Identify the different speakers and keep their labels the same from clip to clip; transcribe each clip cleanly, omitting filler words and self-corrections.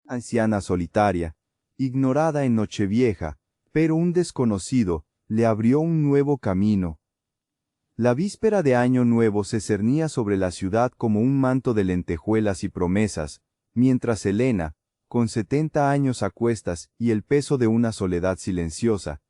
Speaker 1: anciana solitaria, ignorada en Nochevieja, pero un desconocido le abrió un nuevo camino. La víspera de Año Nuevo se cernía sobre la ciudad como un manto de lentejuelas y promesas, mientras Elena, con 70 años a cuestas y el peso de una soledad silenciosa,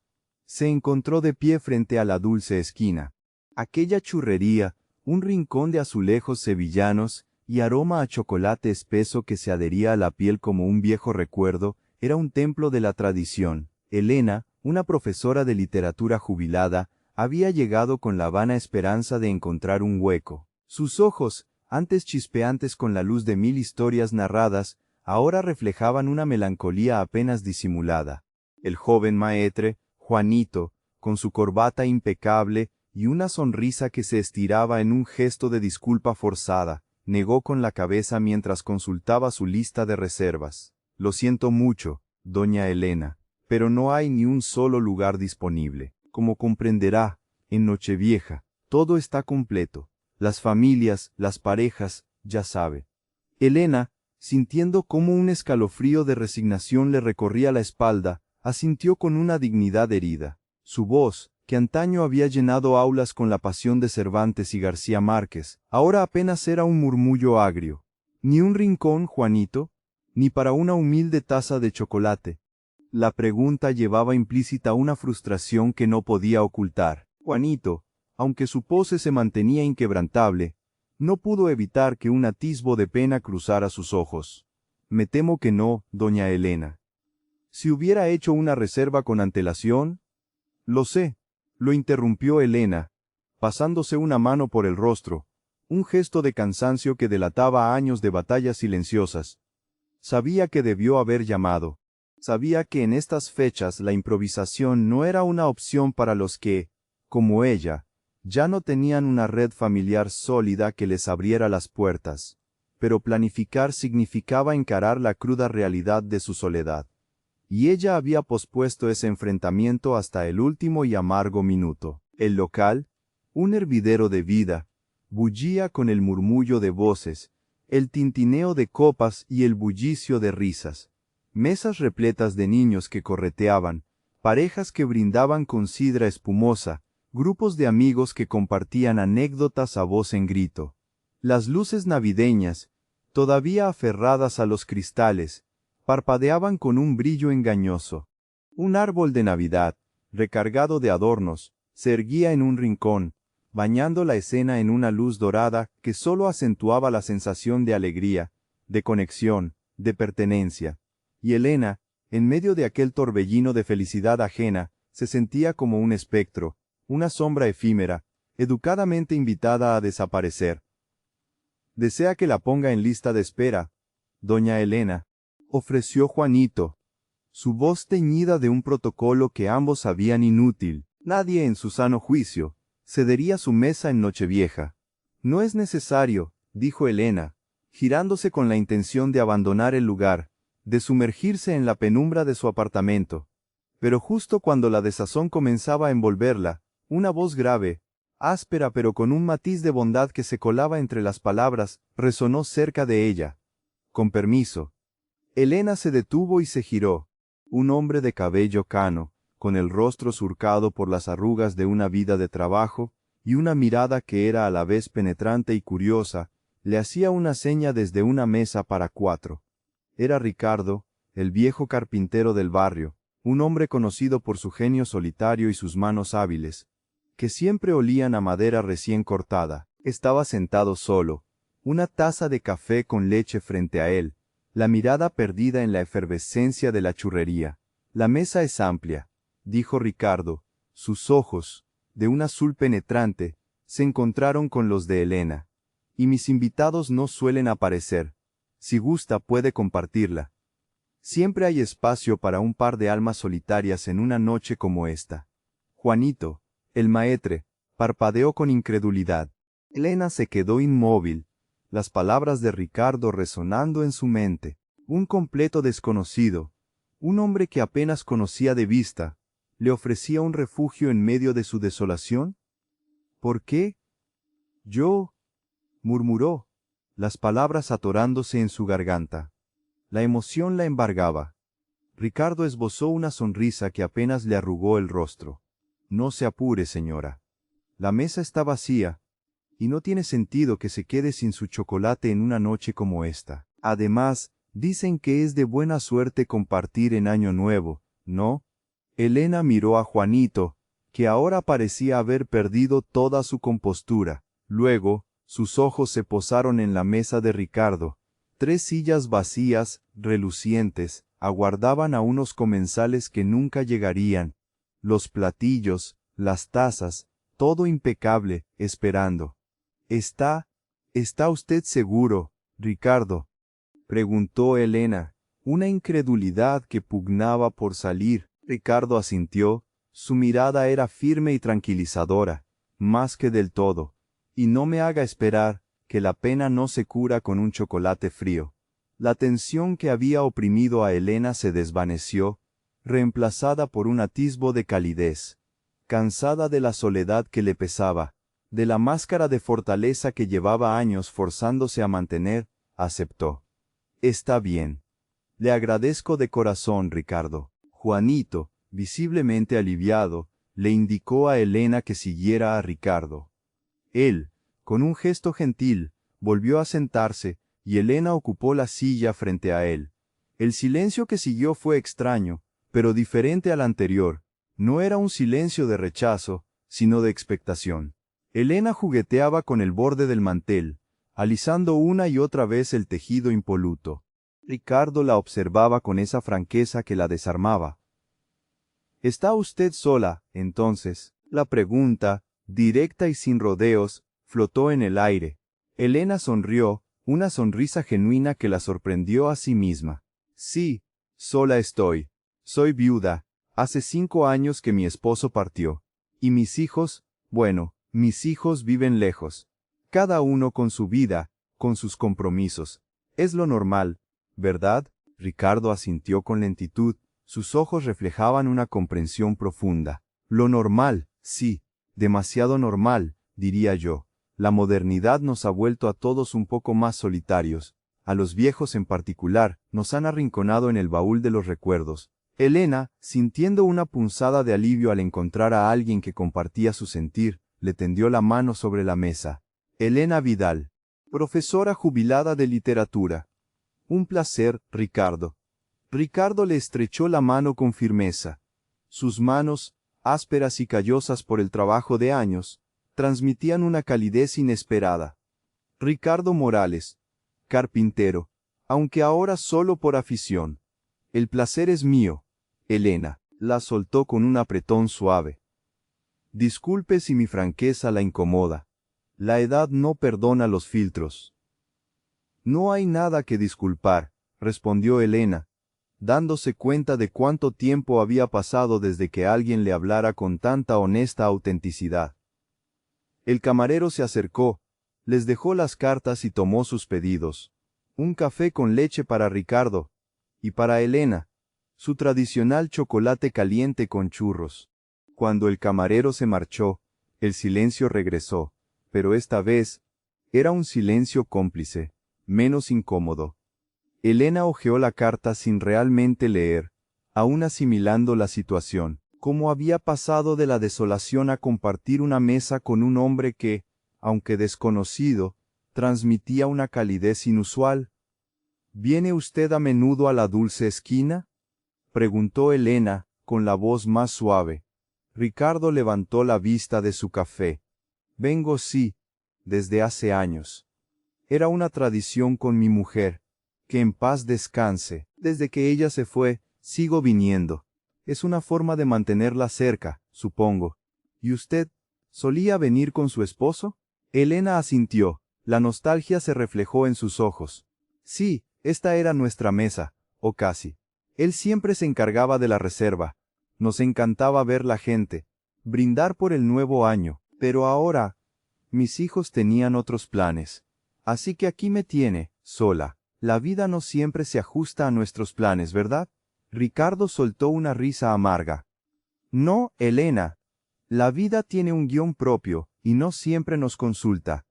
Speaker 1: se encontró de pie frente a la dulce esquina. Aquella churrería, un rincón de azulejos sevillanos y aroma a chocolate espeso que se adhería a la piel como un viejo recuerdo, era un templo de la tradición. Elena, una profesora de literatura jubilada, había llegado con la vana esperanza de encontrar un hueco. Sus ojos, antes chispeantes con la luz de 1000 historias narradas, ahora reflejaban una melancolía apenas disimulada. El joven maestre, Juanito, con su corbata impecable y una sonrisa que se estiraba en un gesto de disculpa forzada, negó con la cabeza mientras consultaba su lista de reservas. Lo siento mucho, doña Elena, pero no hay ni un solo lugar disponible. Como comprenderá, en Nochevieja, todo está completo. Las familias, las parejas, ya sabe. Elena, sintiendo cómo un escalofrío de resignación le recorría la espalda, asintió con una dignidad herida. Su voz, que antaño había llenado aulas con la pasión de Cervantes y García Márquez, ahora apenas era un murmullo agrio. Ni un rincón, Juanito, ni para una humilde taza de chocolate. La pregunta llevaba implícita una frustración que no podía ocultar. Juanito, aunque su pose se mantenía inquebrantable, no pudo evitar que un atisbo de pena cruzara sus ojos. Me temo que no, doña Elena. Si hubiera hecho una reserva con antelación. Lo sé, lo interrumpió Elena, pasándose una mano por el rostro, un gesto de cansancio que delataba años de batallas silenciosas. Sabía que debió haber llamado. Sabía que en estas fechas la improvisación no era una opción para los que, como ella, ya no tenían una red familiar sólida que les abriera las puertas, pero planificar significaba encarar la cruda realidad de su soledad. Y ella había pospuesto ese enfrentamiento hasta el último y amargo minuto. El local, un hervidero de vida, bullía con el murmullo de voces, el tintineo de copas y el bullicio de risas. Mesas repletas de niños que correteaban, parejas que brindaban con sidra espumosa, grupos de amigos que compartían anécdotas a voz en grito. Las luces navideñas, todavía aferradas a los cristales, parpadeaban con un brillo engañoso. Un árbol de Navidad, recargado de adornos, se erguía en un rincón, bañando la escena en una luz dorada que sólo acentuaba la sensación de alegría, de conexión, de pertenencia. Y Elena, en medio de aquel torbellino de felicidad ajena, se sentía como un espectro, una sombra efímera, educadamente invitada a desaparecer. «Desea que la ponga en lista de espera, doña Elena», ofreció Juanito, su voz teñida de un protocolo que ambos sabían inútil. Nadie en su sano juicio cedería su mesa en Nochevieja. «No es necesario», dijo Elena, girándose con la intención de abandonar el lugar, de sumergirse en la penumbra de su apartamento. Pero justo cuando la desazón comenzaba a envolverla, una voz grave, áspera pero con un matiz de bondad que se colaba entre las palabras, resonó cerca de ella. «Con permiso». Elena se detuvo y se giró. Un hombre de cabello cano, con el rostro surcado por las arrugas de una vida de trabajo, y una mirada que era a la vez penetrante y curiosa, le hacía una seña desde una mesa para 4. Era Ricardo, el viejo carpintero del barrio, un hombre conocido por su genio solitario y sus manos hábiles, que siempre olían a madera recién cortada. Estaba sentado solo, una taza de café con leche frente a él, la mirada perdida en la efervescencia de la churrería. «La mesa es amplia», dijo Ricardo. Sus ojos, de un azul penetrante, se encontraron con los de Elena. «Y mis invitados no suelen aparecer. Si gusta puede compartirla. Siempre hay espacio para un par de almas solitarias en una noche como esta». Juanito, el maestre, parpadeó con incredulidad. Elena se quedó inmóvil, las palabras de Ricardo resonando en su mente. Un completo desconocido, un hombre que apenas conocía de vista, ¿le ofrecía un refugio en medio de su desolación? «¿Por qué?» «Yo», murmuró, las palabras atorándose en su garganta. La emoción la embargaba. Ricardo esbozó una sonrisa que apenas le arrugó el rostro. No se apure, señora. La mesa está vacía, y no tiene sentido que se quede sin su chocolate en una noche como esta. Además, dicen que es de buena suerte compartir en Año Nuevo, ¿no? Elena miró a Juanito, que ahora parecía haber perdido toda su compostura. Luego, sus ojos se posaron en la mesa de Ricardo. 3 sillas vacías, relucientes, aguardaban a unos comensales que nunca llegarían. Los platillos, las tazas, todo impecable, esperando. ¿Está usted seguro, Ricardo?, preguntó Elena, una incredulidad que pugnaba por salir. Ricardo asintió, su mirada era firme y tranquilizadora, más que del todo. Y no me haga esperar, que la pena no se cura con un chocolate frío. La tensión que había oprimido a Elena se desvaneció, reemplazada por un atisbo de calidez. Cansada de la soledad que le pesaba, de la máscara de fortaleza que llevaba años forzándose a mantener, aceptó. Está bien. Le agradezco de corazón, Ricardo. Juanito, visiblemente aliviado, le indicó a Elena que siguiera a Ricardo. Él, con un gesto gentil, volvió a sentarse, y Elena ocupó la silla frente a él. El silencio que siguió fue extraño, pero diferente al anterior. No era un silencio de rechazo, sino de expectación. Elena jugueteaba con el borde del mantel, alisando una y otra vez el tejido impoluto. Ricardo la observaba con esa franqueza que la desarmaba. ¿Está usted sola, entonces? La pregunta, directa y sin rodeos, flotó en el aire. Elena sonrió, una sonrisa genuina que la sorprendió a sí misma. Sí, sola estoy. Soy viuda. Hace 5 años que mi esposo partió. Y mis hijos, bueno, mis hijos viven lejos. Cada uno con su vida, con sus compromisos. Es lo normal, ¿verdad? Ricardo asintió con lentitud, sus ojos reflejaban una comprensión profunda. Lo normal, sí, demasiado normal, diría yo. La modernidad nos ha vuelto a todos un poco más solitarios. A los viejos en particular, nos han arrinconado en el baúl de los recuerdos. Elena, sintiendo una punzada de alivio al encontrar a alguien que compartía su sentir, le tendió la mano sobre la mesa. Elena Vidal, profesora jubilada de literatura. Un placer, Ricardo. Ricardo le estrechó la mano con firmeza. Sus manos, ásperas y callosas por el trabajo de años, transmitían una calidez inesperada. Ricardo Morales, carpintero, aunque ahora solo por afición. El placer es mío. Elena, la soltó con un apretón suave. Disculpe si mi franqueza la incomoda. La edad no perdona los filtros. No hay nada que disculpar, respondió Elena, dándose cuenta de cuánto tiempo había pasado desde que alguien le hablara con tanta honesta autenticidad. El camarero se acercó, les dejó las cartas y tomó sus pedidos. Un café con leche para Ricardo, y para Elena, su tradicional chocolate caliente con churros. Cuando el camarero se marchó, el silencio regresó, pero esta vez, era un silencio cómplice, menos incómodo. Elena hojeó la carta sin realmente leer, aún asimilando la situación. ¿Cómo había pasado de la desolación a compartir una mesa con un hombre que, aunque desconocido, transmitía una calidez inusual? ¿Viene usted a menudo a la dulce esquina?, preguntó Elena, con la voz más suave. Ricardo levantó la vista de su café. Vengo, sí, desde hace años. Era una tradición con mi mujer. Que en paz descanse. Desde que ella se fue, sigo viniendo. Es una forma de mantenerla cerca, supongo. ¿Y usted, solía venir con su esposo? Elena asintió. La nostalgia se reflejó en sus ojos. Sí, esta era nuestra mesa, o casi. Él siempre se encargaba de la reserva. Nos encantaba ver la gente, brindar por el nuevo año. Pero ahora, mis hijos tenían otros planes. Así que aquí me tiene, sola. La vida no siempre se ajusta a nuestros planes, ¿verdad? Ricardo soltó una risa amarga. No, Elena. La vida tiene un guión propio, y no siempre nos consulta.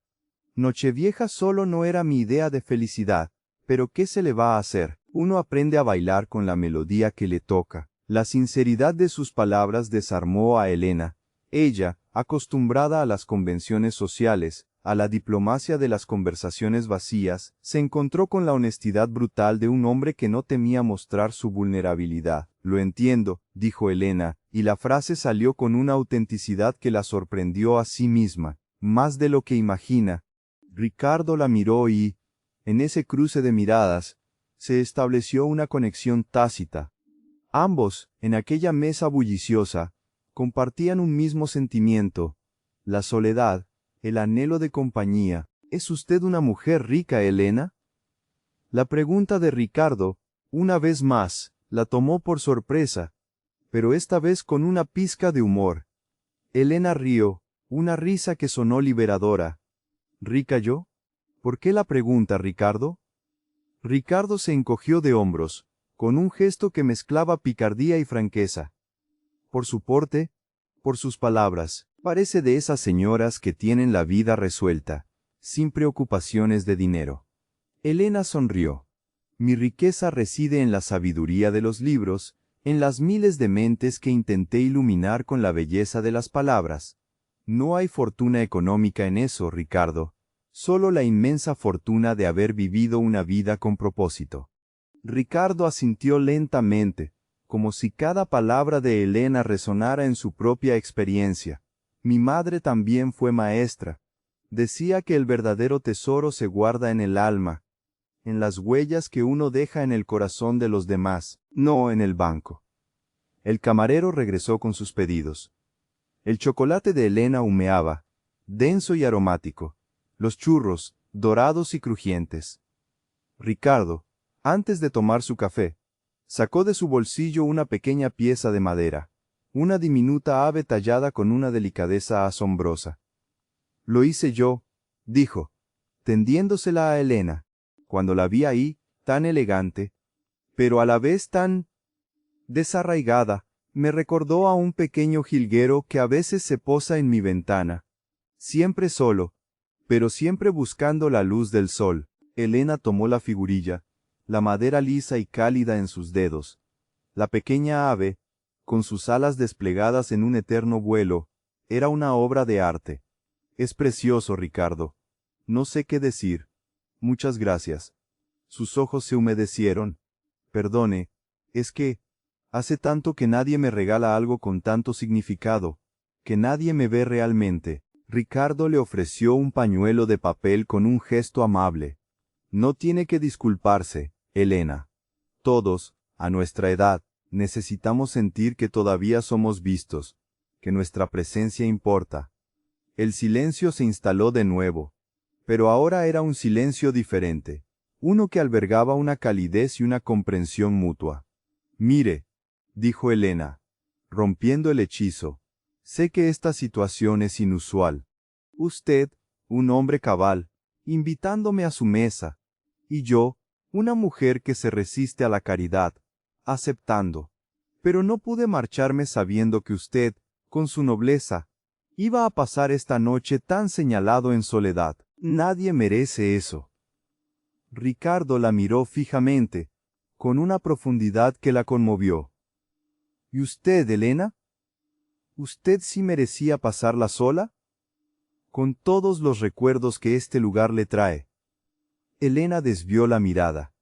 Speaker 1: Nochevieja solo no era mi idea de felicidad, pero ¿qué se le va a hacer? Uno aprende a bailar con la melodía que le toca. La sinceridad de sus palabras desarmó a Elena. Ella, acostumbrada a las convenciones sociales, a la diplomacia de las conversaciones vacías, se encontró con la honestidad brutal de un hombre que no temía mostrar su vulnerabilidad. Lo entiendo, dijo Elena, y la frase salió con una autenticidad que la sorprendió a sí misma, más de lo que imagina. Ricardo la miró y, en ese cruce de miradas, se estableció una conexión tácita. Ambos, en aquella mesa bulliciosa, compartían un mismo sentimiento, la soledad, el anhelo de compañía. ¿Es usted una mujer rica, Elena? La pregunta de Ricardo, una vez más, la tomó por sorpresa, pero esta vez con una pizca de humor. Elena rió, una risa que sonó liberadora. ¿Rica yo? ¿Por qué la pregunta, Ricardo? Ricardo se encogió de hombros, con un gesto que mezclaba picardía y franqueza. Por su porte, por sus palabras, parece de esas señoras que tienen la vida resuelta, sin preocupaciones de dinero. Elena sonrió. Mi riqueza reside en la sabiduría de los libros, en las miles de mentes que intenté iluminar con la belleza de las palabras. No hay fortuna económica en eso, Ricardo, solo la inmensa fortuna de haber vivido una vida con propósito. Ricardo asintió lentamente, como si cada palabra de Elena resonara en su propia experiencia. Mi madre también fue maestra. Decía que el verdadero tesoro se guarda en el alma, en las huellas que uno deja en el corazón de los demás, no en el banco. El camarero regresó con sus pedidos. El chocolate de Elena humeaba, denso y aromático, los churros, dorados y crujientes. Ricardo, antes de tomar su café, sacó de su bolsillo una pequeña pieza de madera, una diminuta ave tallada con una delicadeza asombrosa. Lo hice yo, dijo, tendiéndosela a Elena, cuando la vi ahí, tan elegante, pero a la vez tan desarraigada, me recordó a un pequeño jilguero que a veces se posa en mi ventana, siempre solo, pero siempre buscando la luz del sol. Elena tomó la figurilla, la madera lisa y cálida en sus dedos. La pequeña ave, con sus alas desplegadas en un eterno vuelo, era una obra de arte. Es precioso, Ricardo. No sé qué decir. Muchas gracias. Sus ojos se humedecieron. Perdone, es que hace tanto que nadie me regala algo con tanto significado, que nadie me ve realmente. Ricardo le ofreció un pañuelo de papel con un gesto amable. No tiene que disculparse, Elena. Todos, a nuestra edad, necesitamos sentir que todavía somos vistos, que nuestra presencia importa. El silencio se instaló de nuevo, pero ahora era un silencio diferente, uno que albergaba una calidez y una comprensión mutua. Mire, dijo Elena, rompiendo el hechizo, sé que esta situación es inusual. Usted, un hombre cabal, invitándome a su mesa, y yo, una mujer que se resiste a la caridad, aceptando. Pero no pude marcharme sabiendo que usted, con su nobleza, iba a pasar esta noche tan señalado en soledad. Nadie merece eso. Ricardo la miró fijamente, con una profundidad que la conmovió. ¿Y usted, Elena? ¿Usted sí merecía pasarla sola? Con todos los recuerdos que este lugar le trae. Elena desvió la mirada.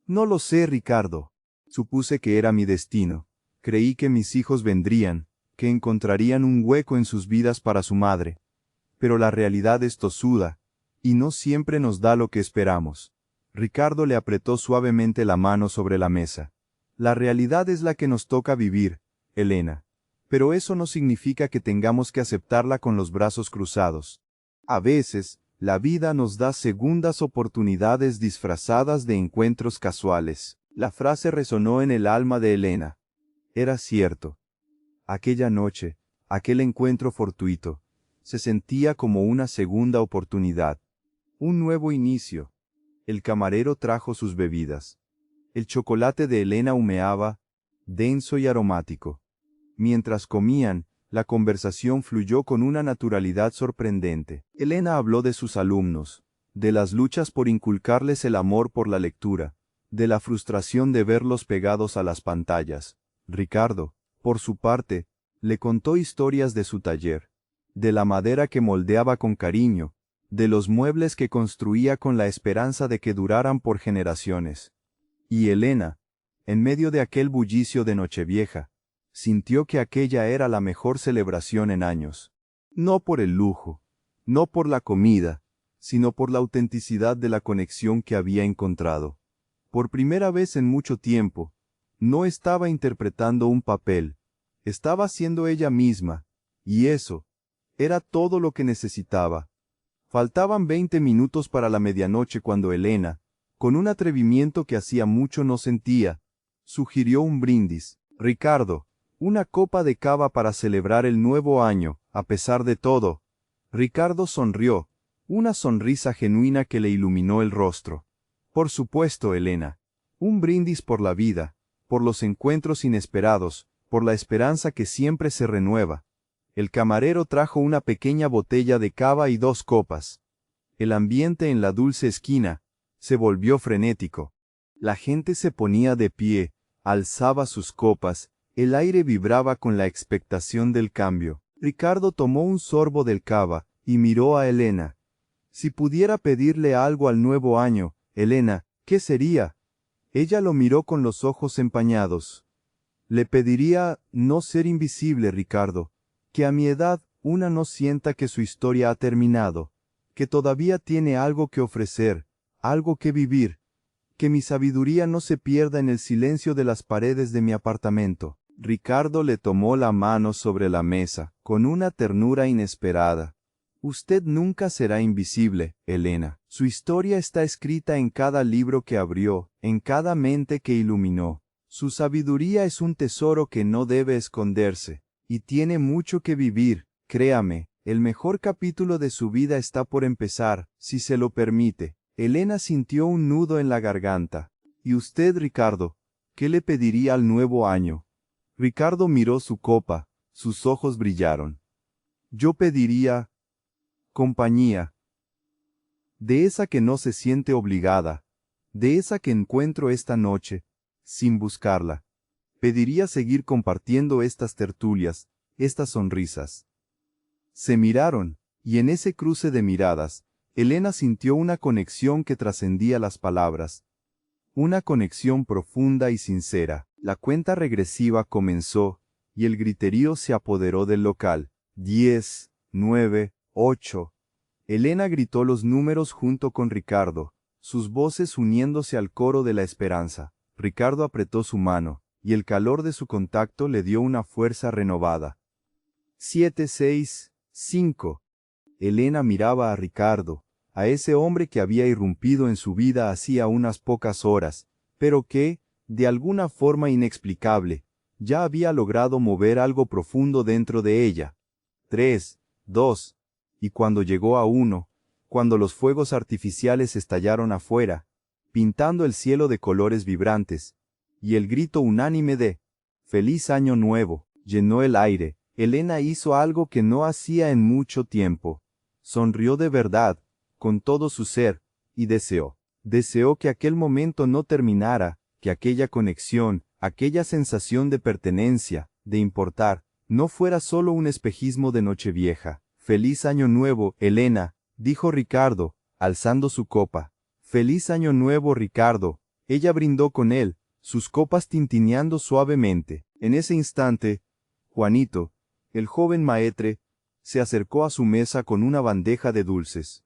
Speaker 1: No lo sé, Ricardo. Supuse que era mi destino. Creí que mis hijos vendrían, que encontrarían un hueco en sus vidas para su madre. Pero la realidad es tosuda, y no siempre nos da lo que esperamos. Ricardo le apretó suavemente la mano sobre la mesa. La realidad es la que nos toca vivir, Elena. Pero eso no significa que tengamos que aceptarla con los brazos cruzados. A veces, la vida nos da segundas oportunidades disfrazadas de encuentros casuales. La frase resonó en el alma de Elena. Era cierto. Aquella noche, aquel encuentro fortuito, se sentía como una segunda oportunidad. Un nuevo inicio. El camarero trajo sus bebidas. El chocolate de Elena humeaba, denso y aromático. Mientras comían, la conversación fluyó con una naturalidad sorprendente. Elena habló de sus alumnos, de las luchas por inculcarles el amor por la lectura, de la frustración de verlos pegados a las pantallas. Ricardo, por su parte, le contó historias de su taller, de la madera que moldeaba con cariño, de los muebles que construía con la esperanza de que duraran por generaciones. Y Elena, en medio de aquel bullicio de Nochevieja, sintió que aquella era la mejor celebración en años. No por el lujo, no por la comida, sino por la autenticidad de la conexión que había encontrado. Por primera vez en mucho tiempo, no estaba interpretando un papel, estaba siendo ella misma, y eso era todo lo que necesitaba. Faltaban 20 minutos para la medianoche cuando Elena, con un atrevimiento que hacía mucho no sentía, sugirió un brindis. Ricardo, una copa de cava para celebrar el nuevo año, a pesar de todo. Ricardo sonrió, una sonrisa genuina que le iluminó el rostro. Por supuesto, Elena. Un brindis por la vida, por los encuentros inesperados, por la esperanza que siempre se renueva. El camarero trajo una pequeña botella de cava y 2 copas. El ambiente en la dulce esquina se volvió frenético. La gente se ponía de pie, alzaba sus copas, el aire vibraba con la expectación del cambio. Ricardo tomó un sorbo del cava y miró a Elena. Si pudiera pedirle algo al nuevo año, Elena, ¿qué sería? Ella lo miró con los ojos empañados. Le pediría no ser invisible, Ricardo, que a mi edad una no sienta que su historia ha terminado, que todavía tiene algo que ofrecer, algo que vivir, que mi sabiduría no se pierda en el silencio de las paredes de mi apartamento. Ricardo le tomó la mano sobre la mesa, con una ternura inesperada. Usted nunca será invisible, Elena. Su historia está escrita en cada libro que abrió, en cada mente que iluminó. Su sabiduría es un tesoro que no debe esconderse, y tiene mucho que vivir, créame, el mejor capítulo de su vida está por empezar, si se lo permite. Elena sintió un nudo en la garganta. ¿Y usted, Ricardo? ¿Qué le pediría al nuevo año? Ricardo miró su copa, sus ojos brillaron. Yo pediría compañía. De esa que no se siente obligada, de esa que encuentro esta noche, sin buscarla. Pediría seguir compartiendo estas tertulias, estas sonrisas. Se miraron, y en ese cruce de miradas, Elena sintió una conexión que trascendía las palabras. Una conexión profunda y sincera. La cuenta regresiva comenzó, y el griterío se apoderó del local. 10, 9, 8. Elena gritó los números junto con Ricardo, sus voces uniéndose al coro de la esperanza. Ricardo apretó su mano, y el calor de su contacto le dio una fuerza renovada. 7, 6, 5. Elena miraba a Ricardo, a ese hombre que había irrumpido en su vida hacía unas pocas horas, pero que, de alguna forma inexplicable, ya había logrado mover algo profundo dentro de ella. 3, 2. Y cuando llegó a 1, cuando los fuegos artificiales estallaron afuera, pintando el cielo de colores vibrantes, y el grito unánime de «¡Feliz Año Nuevo!» llenó el aire, Elena hizo algo que no hacía en mucho tiempo. Sonrió de verdad, con todo su ser, y deseó que aquel momento no terminara, que aquella conexión, aquella sensación de pertenencia, de importar, no fuera solo un espejismo de Nochevieja. «Feliz Año Nuevo, Elena», dijo Ricardo, alzando su copa. «Feliz Año Nuevo, Ricardo». Ella brindó con él, sus copas tintineando suavemente. En ese instante, Juanito, el joven maestre, se acercó a su mesa con una bandeja de dulces.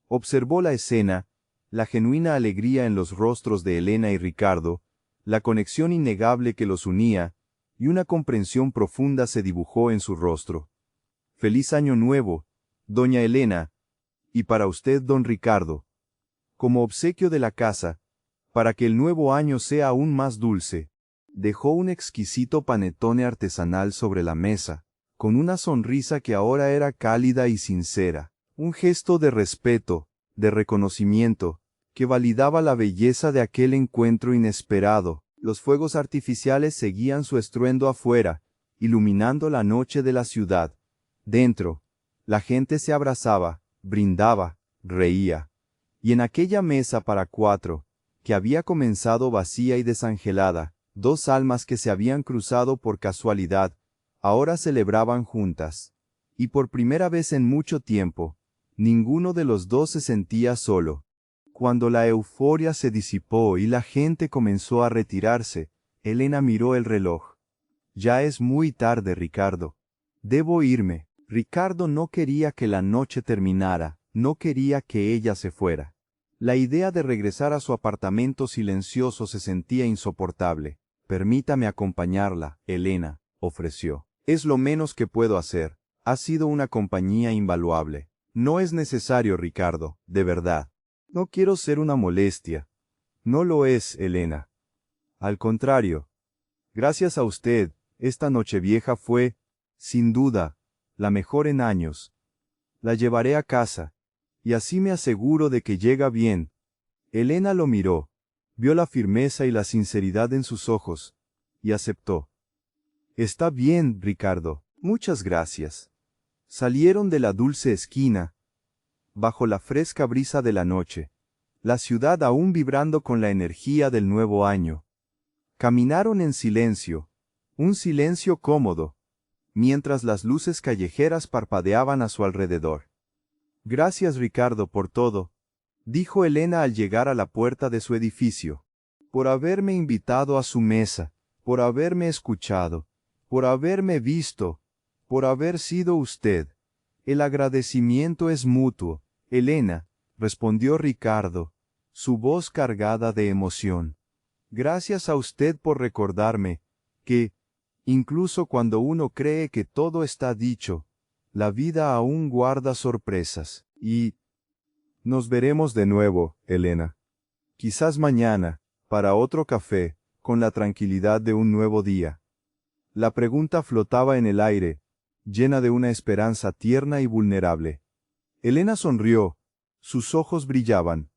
Speaker 1: Observó la escena, la genuina alegría en los rostros de Elena y Ricardo, la conexión innegable que los unía, y una comprensión profunda se dibujó en su rostro. «Feliz Año Nuevo, doña Elena, y para usted, don Ricardo. Como obsequio de la casa, para que el nuevo año sea aún más dulce». Dejó un exquisito panetone artesanal sobre la mesa, con una sonrisa que ahora era cálida y sincera, un gesto de respeto, de reconocimiento, que validaba la belleza de aquel encuentro inesperado. Los fuegos artificiales seguían su estruendo afuera, iluminando la noche de la ciudad. Dentro, la gente se abrazaba, brindaba, reía. Y en aquella mesa para 4, que había comenzado vacía y desangelada, dos almas que se habían cruzado por casualidad, ahora celebraban juntas. Y por primera vez en mucho tiempo, ninguno de los dos se sentía solo. Cuando la euforia se disipó y la gente comenzó a retirarse, Elena miró el reloj. Ya es muy tarde, Ricardo. Debo irme. Ricardo no quería que la noche terminara, no quería que ella se fuera. La idea de regresar a su apartamento silencioso se sentía insoportable. Permítame acompañarla, Elena, ofreció. Es lo menos que puedo hacer. Ha sido una compañía invaluable. No es necesario, Ricardo, de verdad. No quiero ser una molestia. No lo es, Elena. Al contrario. Gracias a usted, esta Nochevieja fue, sin duda, la mejor en años. La llevaré a casa, y así me aseguro de que llega bien. Elena lo miró, vio la firmeza y la sinceridad en sus ojos, y aceptó. Está bien, Ricardo, muchas gracias. Salieron de la dulce esquina, bajo la fresca brisa de la noche, la ciudad aún vibrando con la energía del nuevo año. Caminaron en silencio, un silencio cómodo, mientras las luces callejeras parpadeaban a su alrededor. Gracias, Ricardo, por todo, dijo Elena al llegar a la puerta de su edificio, por haberme invitado a su mesa, por haberme escuchado, por haberme visto, por haber sido usted. El agradecimiento es mutuo, Elena, respondió Ricardo, su voz cargada de emoción. Gracias a usted por recordarme que, incluso cuando uno cree que todo está dicho, la vida aún guarda sorpresas. Y nos veremos de nuevo, Elena. Quizás mañana, para otro café, con la tranquilidad de un nuevo día. La pregunta flotaba en el aire, llena de una esperanza tierna y vulnerable. Elena sonrió, sus ojos brillaban.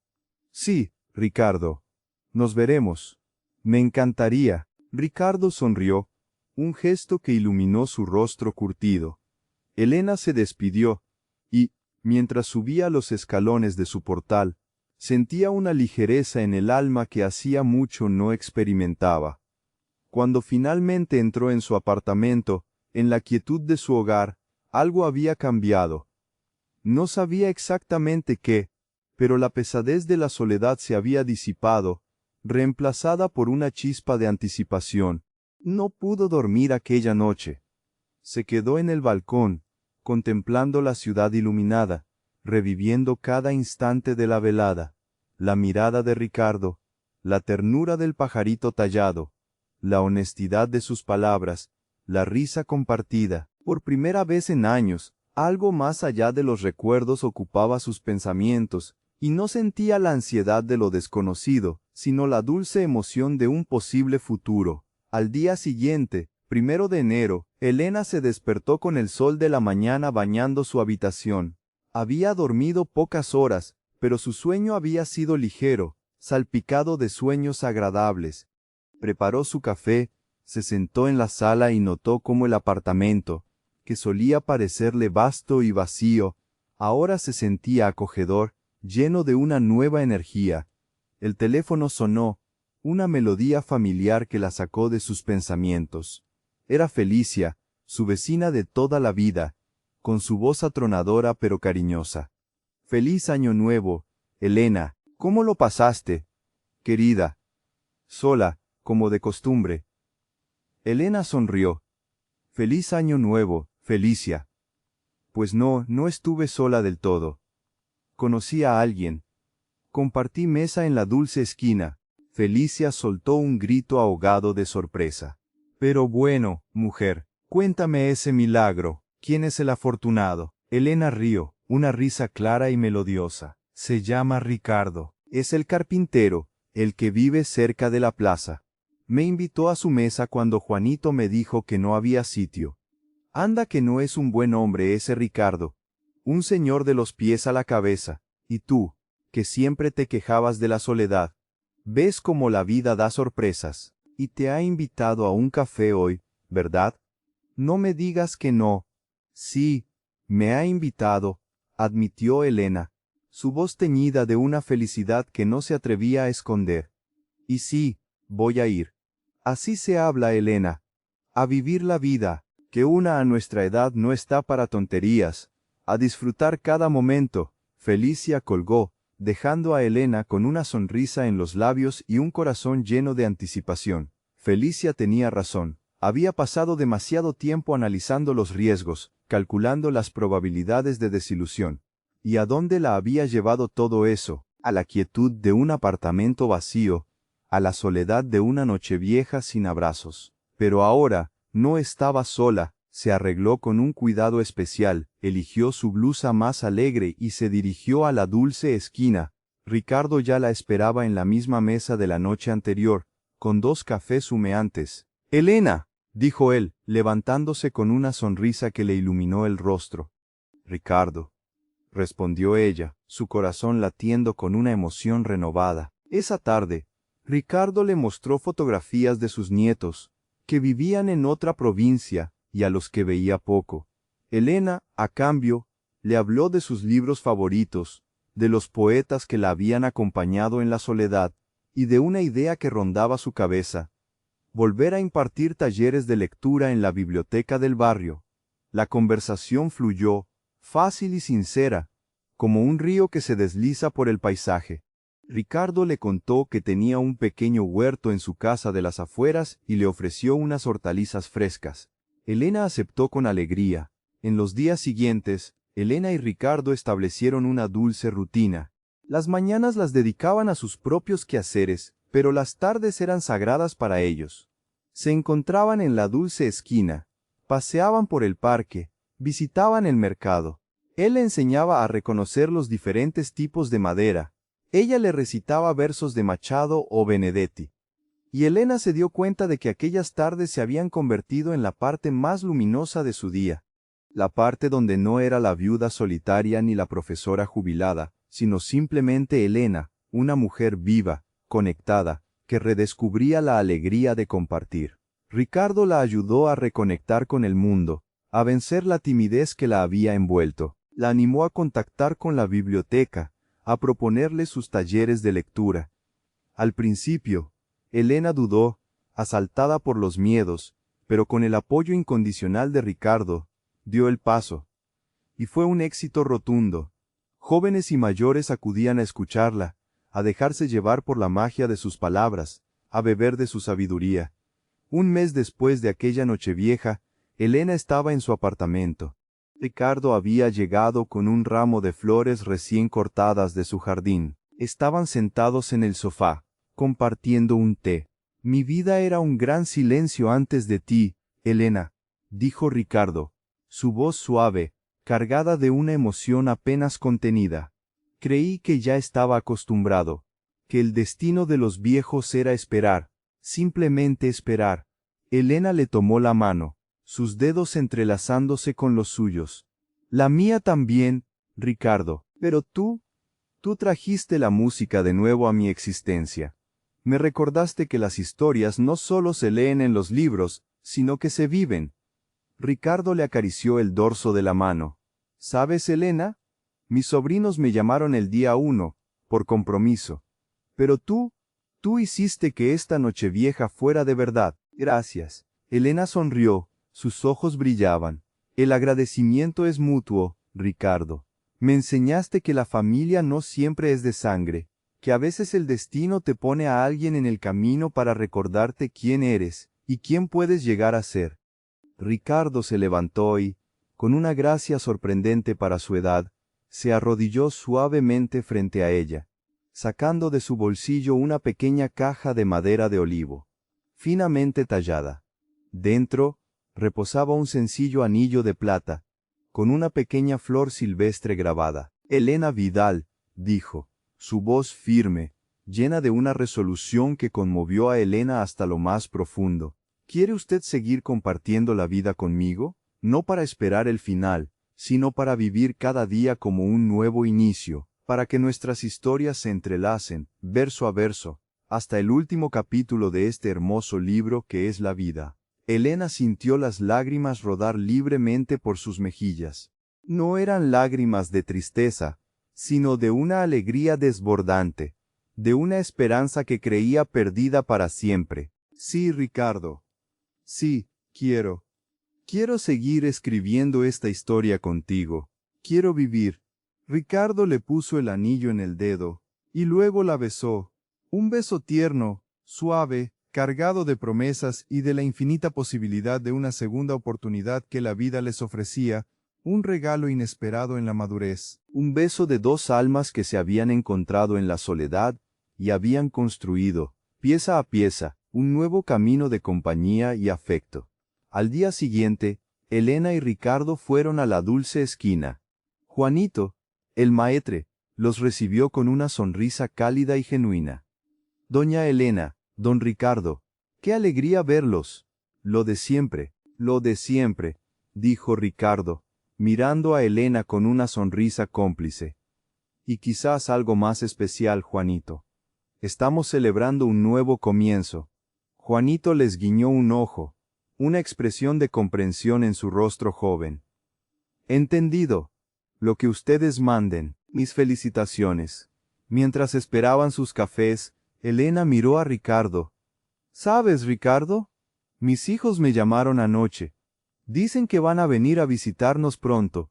Speaker 1: Sí, Ricardo. Nos veremos. Me encantaría. Ricardo sonrió, un gesto que iluminó su rostro curtido. Elena se despidió, y, mientras subía los escalones de su portal, sentía una ligereza en el alma que hacía mucho no experimentaba. Cuando finalmente entró en su apartamento, en la quietud de su hogar, algo había cambiado. No sabía exactamente qué, pero la pesadez de la soledad se había disipado, reemplazada por una chispa de anticipación. No pudo dormir aquella noche. Se quedó en el balcón, contemplando la ciudad iluminada, reviviendo cada instante de la velada, la mirada de Ricardo, la ternura del pajarito tallado, la honestidad de sus palabras, la risa compartida. Por primera vez en años, algo más allá de los recuerdos ocupaba sus pensamientos, y no sentía la ansiedad de lo desconocido, sino la dulce emoción de un posible futuro. Al día siguiente, 1 de enero, Elena se despertó con el sol de la mañana bañando su habitación. Había dormido pocas horas, pero su sueño había sido ligero, salpicado de sueños agradables. Preparó su café, se sentó en la sala y notó cómo el apartamento, que solía parecerle vasto y vacío, ahora se sentía acogedor, lleno de una nueva energía. El teléfono sonó, una melodía familiar que la sacó de sus pensamientos. Era Felicia, su vecina de toda la vida, con su voz atronadora pero cariñosa. «Feliz Año Nuevo, Elena. ¿Cómo lo pasaste, querida?» «Sola, como de costumbre». Elena sonrió. «Feliz Año Nuevo, Felicia». «Pues no estuve sola del todo. Conocí a alguien. Compartí mesa en la dulce esquina». Felicia soltó un grito ahogado de sorpresa. «Pero bueno, mujer, cuéntame ese milagro. ¿Quién es el afortunado?» Elena rió, una risa clara y melodiosa. «Se llama Ricardo. Es el carpintero, el que vive cerca de la plaza. Me invitó a su mesa cuando Juanito me dijo que no había sitio. Anda que no es un buen hombre ese Ricardo. Un señor de los pies a la cabeza. Y tú, que siempre te quejabas de la soledad. Ves cómo la vida da sorpresas. Y te ha invitado a un café hoy, ¿verdad? No me digas que no». «Sí, me ha invitado», admitió Elena, su voz teñida de una felicidad que no se atrevía a esconder. Y sí, voy a ir. Así se habla, Elena. A vivir la vida, que una a nuestra edad no está para tonterías. A disfrutar cada momento. Felicia colgó, dejando a Elena con una sonrisa en los labios y un corazón lleno de anticipación. Felicia tenía razón. Había pasado demasiado tiempo analizando los riesgos, calculando las probabilidades de desilusión. ¿Y a dónde la había llevado todo eso? A la quietud de un apartamento vacío, a la soledad de una nochevieja sin abrazos. Pero ahora, no estaba sola, se arregló con un cuidado especial, eligió su blusa más alegre y se dirigió a la dulce esquina. Ricardo ya la esperaba en la misma mesa de la noche anterior, con 2 cafés humeantes. «Elena», dijo él, levantándose con una sonrisa que le iluminó el rostro. «Ricardo», respondió ella, su corazón latiendo con una emoción renovada. Esa tarde, Ricardo le mostró fotografías de sus nietos, que vivían en otra provincia y a los que veía poco. Elena, a cambio, le habló de sus libros favoritos, de los poetas que la habían acompañado en la soledad, y de una idea que rondaba su cabeza: volver a impartir talleres de lectura en la biblioteca del barrio. La conversación fluyó, fácil y sincera, como un río que se desliza por el paisaje. Ricardo le contó que tenía un pequeño huerto en su casa de las afueras y le ofreció unas hortalizas frescas. Elena aceptó con alegría. En los días siguientes, Elena y Ricardo establecieron una dulce rutina. Las mañanas las dedicaban a sus propios quehaceres, pero las tardes eran sagradas para ellos. Se encontraban en la dulce esquina, paseaban por el parque, visitaban el mercado. Él le enseñaba a reconocer los diferentes tipos de madera. Ella le recitaba versos de Machado o Benedetti. Y Elena se dio cuenta de que aquellas tardes se habían convertido en la parte más luminosa de su día. La parte donde no era la viuda solitaria ni la profesora jubilada, sino simplemente Elena, una mujer viva, conectada, que redescubría la alegría de compartir. Ricardo la ayudó a reconectar con el mundo, a vencer la timidez que la había envuelto. La animó a contactar con la biblioteca, a proponerle sus talleres de lectura. Al principio, Elena dudó, asaltada por los miedos, pero con el apoyo incondicional de Ricardo, dio el paso. Y fue un éxito rotundo. Jóvenes y mayores acudían a escucharla, a dejarse llevar por la magia de sus palabras, a beber de su sabiduría. Un mes después de aquella Nochevieja, Elena estaba en su apartamento. Ricardo había llegado con un ramo de flores recién cortadas de su jardín. Estaban sentados en el sofá, compartiendo un té. «Mi vida era un gran silencio antes de ti, Elena», dijo Ricardo, su voz suave, cargada de una emoción apenas contenida. «Creí que ya estaba acostumbrado, que el destino de los viejos era esperar, simplemente esperar». Elena le tomó la mano, sus dedos entrelazándose con los suyos. «La mía también, Ricardo, pero tú trajiste la música de nuevo a mi existencia. Me recordaste que las historias no solo se leen en los libros, sino que se viven». Ricardo le acarició el dorso de la mano. «¿Sabes, Elena? Mis sobrinos me llamaron el día 1, por compromiso. Pero tú hiciste que esta Nochevieja fuera de verdad». «Gracias». Elena sonrió, sus ojos brillaban. «El agradecimiento es mutuo, Ricardo. Me enseñaste que la familia no siempre es de sangre, que a veces el destino te pone a alguien en el camino para recordarte quién eres y quién puedes llegar a ser». Ricardo se levantó y, con una gracia sorprendente para su edad, se arrodilló suavemente frente a ella, sacando de su bolsillo una pequeña caja de madera de olivo, finamente tallada. Dentro, reposaba un sencillo anillo de plata, con una pequeña flor silvestre grabada. «Elena Vidal», dijo, su voz firme, llena de una resolución que conmovió a Elena hasta lo más profundo. «¿Quiere usted seguir compartiendo la vida conmigo? No para esperar el final, sino para vivir cada día como un nuevo inicio, para que nuestras historias se entrelacen, verso a verso, hasta el último capítulo de este hermoso libro que es la vida». Elena sintió las lágrimas rodar libremente por sus mejillas. No eran lágrimas de tristeza, sino de una alegría desbordante, de una esperanza que creía perdida para siempre. Sí, Ricardo. Sí, quiero. Quiero seguir escribiendo esta historia contigo. Quiero vivir. Ricardo le puso el anillo en el dedo, y luego la besó. Un beso tierno, suave, cargado de promesas y de la infinita posibilidad de una segunda oportunidad que la vida les ofrecía, un regalo inesperado en la madurez. Un beso de dos almas que se habían encontrado en la soledad y habían construido, pieza a pieza, un nuevo camino de compañía y afecto. Al día siguiente, Elena y Ricardo fueron a la dulce esquina. Juanito, el maestre, los recibió con una sonrisa cálida y genuina. Doña Elena, don Ricardo, qué alegría verlos. Lo de siempre, dijo Ricardo, mirando a Elena con una sonrisa cómplice. Y quizás algo más especial, Juanito. Estamos celebrando un nuevo comienzo. Juanito les guiñó un ojo, una expresión de comprensión en su rostro joven. Entendido. Lo que ustedes manden, mis felicitaciones. Mientras esperaban sus cafés, Elena miró a Ricardo. ¿Sabes, Ricardo? Mis hijos me llamaron anoche. Dicen que van a venir a visitarnos pronto.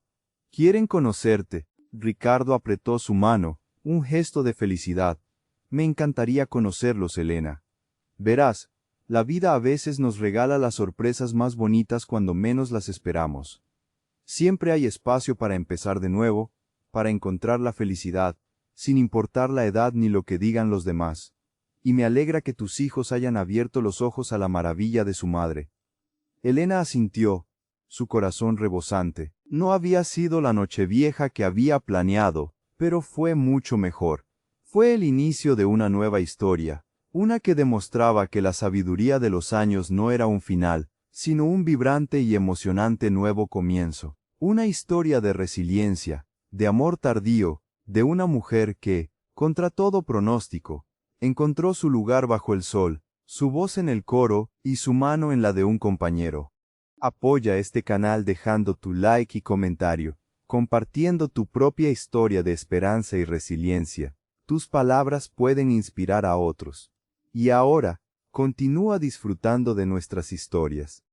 Speaker 1: Quieren conocerte. Ricardo apretó su mano, un gesto de felicidad. Me encantaría conocerlos, Elena. Verás, la vida a veces nos regala las sorpresas más bonitas cuando menos las esperamos. Siempre hay espacio para empezar de nuevo, para encontrar la felicidad, sin importar la edad ni lo que digan los demás. Y me alegra que tus hijos hayan abierto los ojos a la maravilla de su madre. Elena asintió, su corazón rebosante. No había sido la Nochevieja que había planeado, pero fue mucho mejor. Fue el inicio de una nueva historia, una que demostraba que la sabiduría de los años no era un final, sino un vibrante y emocionante nuevo comienzo. Una historia de resiliencia, de amor tardío, de una mujer que, contra todo pronóstico, encontró su lugar bajo el sol, su voz en el coro y su mano en la de un compañero. Apoya este canal dejando tu like y comentario, compartiendo tu propia historia de esperanza y resiliencia. Tus palabras pueden inspirar a otros. Y ahora, continúa disfrutando de nuestras historias.